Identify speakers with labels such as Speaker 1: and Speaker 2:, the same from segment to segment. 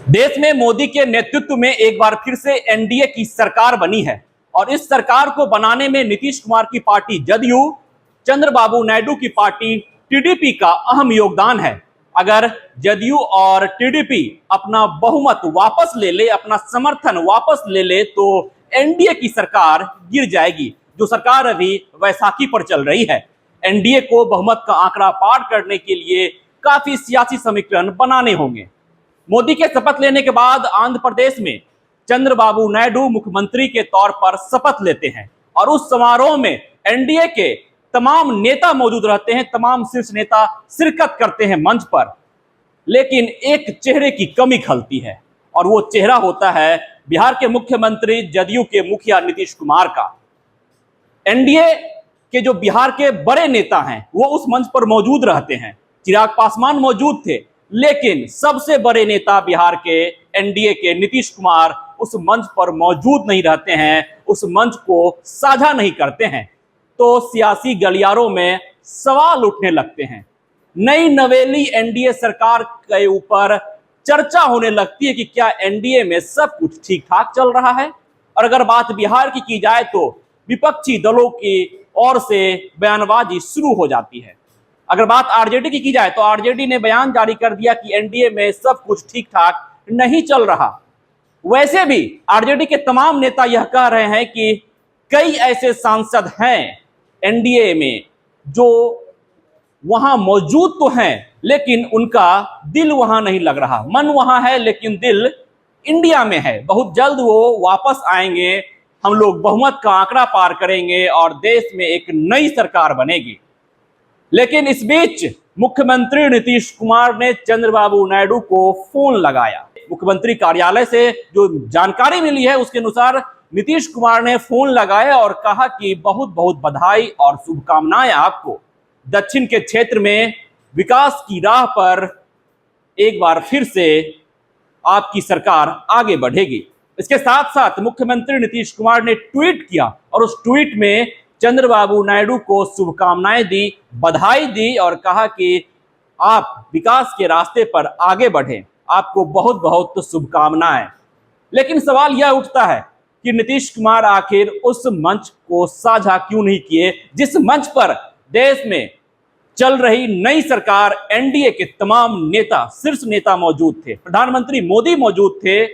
Speaker 1: देश में मोदी के नेतृत्व में एक बार फिर से एनडीए की सरकार बनी है और इस सरकार को बनाने में नीतीश कुमार की पार्टी जदयू, चंद्रबाबू नायडू की पार्टी टीडीपी का अहम योगदान है। अगर जदयू और टीडीपी अपना बहुमत वापस ले ले, अपना समर्थन वापस ले ले तो एनडीए की सरकार गिर जाएगी, जो सरकार अभी वैसाखी पर चल रही है। एनडीए को बहुमत का आंकड़ा पार करने के लिए काफी सियासी समीकरण बनाने होंगे। मोदी के शपथ लेने के बाद आंध्र प्रदेश में चंद्रबाबू नायडू मुख्यमंत्री के तौर पर शपथ लेते हैं और उस समारोह में एनडीए के तमाम नेता मौजूद रहते हैं, तमाम शीर्ष नेता शिरकत करते हैं मंच पर। लेकिन एक चेहरे की कमी खलती है और वो चेहरा होता है बिहार के मुख्यमंत्री जदयू के मुखिया नीतीश कुमार का। एनडीए के जो बिहार के बड़े नेता हैं वो उस मंच पर मौजूद रहते हैं। चिराग पासवान मौजूद थे, लेकिन सबसे बड़े नेता बिहार के एनडीए के नीतीश कुमार उस मंच पर मौजूद नहीं रहते हैं, उस मंच को साझा नहीं करते हैं। तो सियासी गलियारों में सवाल उठने लगते हैं। नई नवेली एनडीए सरकार के ऊपर चर्चा होने लगती है कि क्या एनडीए में सब कुछ ठीक ठाक चल रहा है। और अगर बात बिहार की जाए तो विपक्षी दलों की ओर से बयानबाजी शुरू हो जाती है। अगर बात आरजेडी की जाए तो आरजेडी ने बयान जारी कर दिया कि एनडीए में सब कुछ ठीक ठाक नहीं चल रहा। वैसे भी आरजेडी के तमाम नेता यह कह रहे हैं कि कई ऐसे सांसद हैं एनडीए में जो वहां मौजूद तो हैं, लेकिन उनका दिल वहां नहीं लग रहा। मन वहां है लेकिन दिल इंडिया में है। बहुत जल्द वो वापस आएंगे, हम लोग बहुमत का आंकड़ा पार करेंगे और देश में एक नई सरकार बनेगी। लेकिन इस बीच मुख्यमंत्री नीतीश कुमार ने चंद्रबाबू नायडू को फोन लगाया। मुख्यमंत्री कार्यालय से जो जानकारी मिली है उसके अनुसार नीतीश कुमार ने फोन लगाया और कहा कि बहुत बहुत बधाई और शुभकामनाएं आपको। दक्षिण के क्षेत्र में विकास की राह पर एक बार फिर से आपकी सरकार आगे बढ़ेगी। इसके साथ साथ मुख्यमंत्री नीतीश कुमार ने ट्वीट किया और उस ट्वीट में चंद्रबाबू नायडू को शुभकामनाएं दी, बधाई दी और कहा कि आप विकास के रास्ते पर आगे बढ़ें, आपको बहुत बहुत शुभकामनाएं। लेकिन सवाल यह उठता है कि नीतीश कुमार आखिर उस मंच को साझा क्यों नहीं किए जिस मंच पर देश में चल रही नई सरकार एनडीए के तमाम नेता, शीर्ष नेता मौजूद थे। प्रधानमंत्री मोदी मौजूद थे,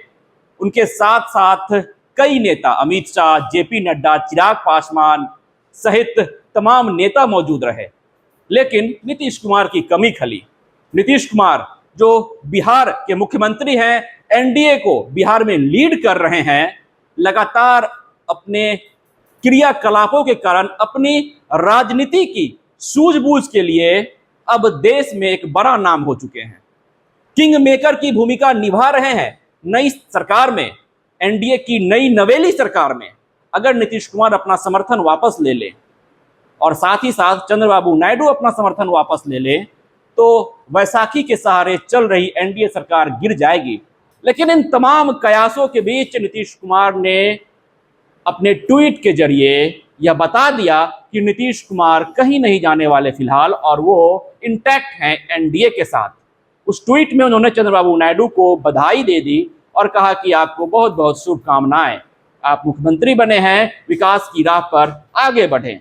Speaker 1: उनके साथ साथ कई नेता अमित शाह, जेपी नड्डा, चिराग पासवान सहित तमाम नेता मौजूद रहे। लेकिन नीतीश कुमार की कमी खली। नीतीश कुमार जो बिहार के मुख्यमंत्री हैं, एनडीए को बिहार में लीड कर रहे हैं, लगातार अपने क्रियाकलापों के कारण अपनी राजनीति की सूझबूझ के लिए अब देश में एक बड़ा नाम हो चुके हैं। किंग मेकर की भूमिका निभा रहे हैं नई सरकार में, एनडीए की नई नवेली सरकार में। अगर नीतीश कुमार अपना समर्थन वापस ले ले और साथ ही साथ चंद्रबाबू नायडू अपना समर्थन वापस ले ले तो वैसाखी के सहारे चल रही एनडीए सरकार गिर जाएगी। लेकिन इन तमाम कयासों के बीच नीतीश कुमार ने अपने ट्वीट के जरिए यह बता दिया कि नीतीश कुमार कहीं नहीं जाने वाले फिलहाल और वो इंटैक्ट हैं एनडीए के साथ। उस ट्वीट में उन्होंने चंद्रबाबू नायडू को बधाई दे दी और कहा कि आपको बहुत बहुत शुभकामनाएं, आप मुख्यमंत्री बने हैं, विकास की राह पर आगे बढ़ें।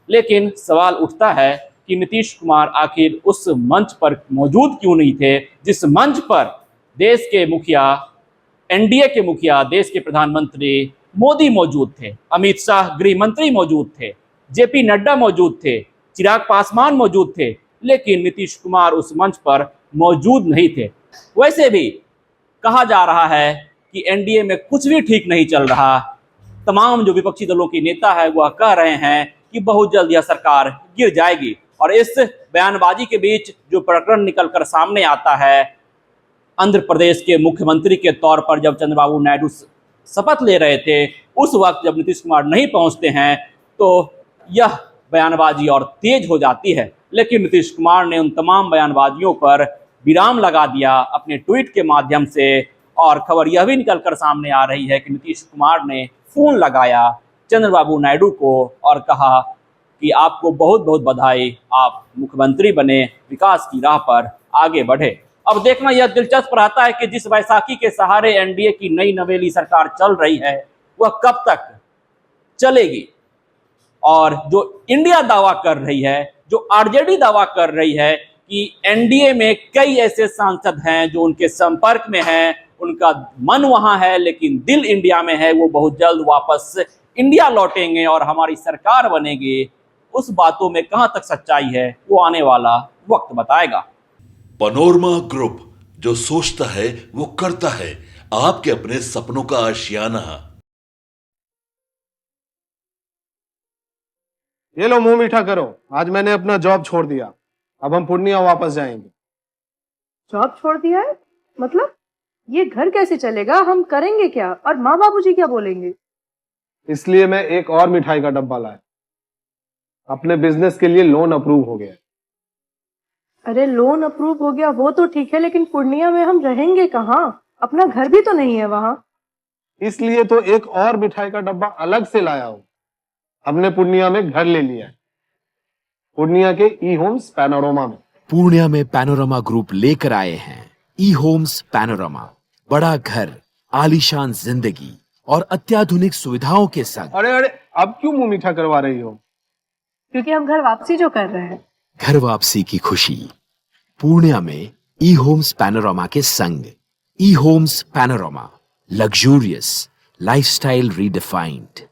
Speaker 1: लेकिन सवाल उठता है कि नीतीश कुमार आखिर उस मंच पर मौजूद क्यों नहीं थे जिस मंच पर देश के मुखिया, एनडीए के मुखिया, देश के प्रधानमंत्री मोदी मौजूद थे, अमित शाह गृह मंत्री मौजूद थे, जेपी नड्डा मौजूद थे, चिराग पासवान मौजूद थे, लेकिन नीतीश कुमार उस मंच पर मौजूद नहीं थे। वैसे भी कहा जा रहा है कि एनडीए में कुछ भी ठीक नहीं चल रहा। तमाम जो विपक्षी दलों के नेता है वह कह रहे हैं कि बहुत जल्द यह सरकार गिर जाएगी। और इस बयानबाजी के बीच जो प्रकरण निकलकर सामने आता है, आंध्र प्रदेश के मुख्यमंत्री के तौर पर जब चंद्रबाबू नायडू शपथ ले रहे थे, उस वक्त जब नीतीश कुमार नहीं पहुंचते हैं तो यह बयानबाजी और तेज हो जाती है। लेकिन नीतीश कुमार ने उन तमाम बयानबाजियों पर विराम लगा दिया अपने ट्वीट के माध्यम से। और खबर यह भी निकलकर सामने आ रही है कि नीतीश कुमार ने फोन लगाया चंद्रबाबू नायडू को और कहा कि आपको बहुत बहुत बधाई, आप मुख्यमंत्री बने, विकास की राह पर आगे बढ़े। अब देखना यह दिलचस्प रहता है कि जिस बैसाखी के सहारे एनडीए की नई नवेली सरकार चल रही है वह कब तक चलेगी। और जो इंडिया दावा कर रही है, जो आरजेडी दावा कर रही है कि एनडीए में कई ऐसे सांसद हैं जो उनके संपर्क में हैं, उनका मन वहां है लेकिन दिल इंडिया में है, वो बहुत जल्द वापस इंडिया लौटेंगे और हमारी सरकार बनेगी, उस बातों में कहां तक सच्चाई है वो आने वाला वक्त बताएगा।
Speaker 2: पैनोरमा ग्रुप, जो सोचता है वो करता है, आपके अपने सपनों का आशियाना।
Speaker 3: ये लो मुंह मीठा करो, आज मैंने अपना जॉब छोड़ दिया, अब हम पूर्णिया वापस जाएंगे।
Speaker 4: जॉब छोड़ दिया है? मतलब ये घर कैसे चलेगा? हम करेंगे क्या? और माँ बाबूजी क्या बोलेंगे?
Speaker 3: इसलिए मैं एक और मिठाई का डब्बा लाया, अपने बिजनेस के लिए लोन अप्रूव हो गया।
Speaker 4: अरे लोन अप्रूव हो गया वो तो ठीक है, लेकिन पूर्णिया में हम रहेंगे कहाँ? अपना घर भी तो नहीं है वहाँ।
Speaker 3: इसलिए तो एक और मिठाई का डब्बा अलग से लाया हूँ। हमने पूर्णिया में घर ले लिया है, पूर्णिया के ई होम्स पैनोरमा में।
Speaker 5: पूर्णिया में पैनोरमा ग्रुप लेकर आए हैं ई होम्स पैनोरमा, बड़ा घर, आलीशान जिंदगी और अत्याधुनिक सुविधाओं के संग।
Speaker 3: अरे अरे, अब क्यों मुंह मीठा करवा रही हो?
Speaker 4: क्योंकि हम घर वापसी जो कर रहे हैं।
Speaker 5: घर वापसी की खुशी पूर्णिया में ई होम्स पैनोरमा के संग। E homes panorama, luxurious lifestyle redefined.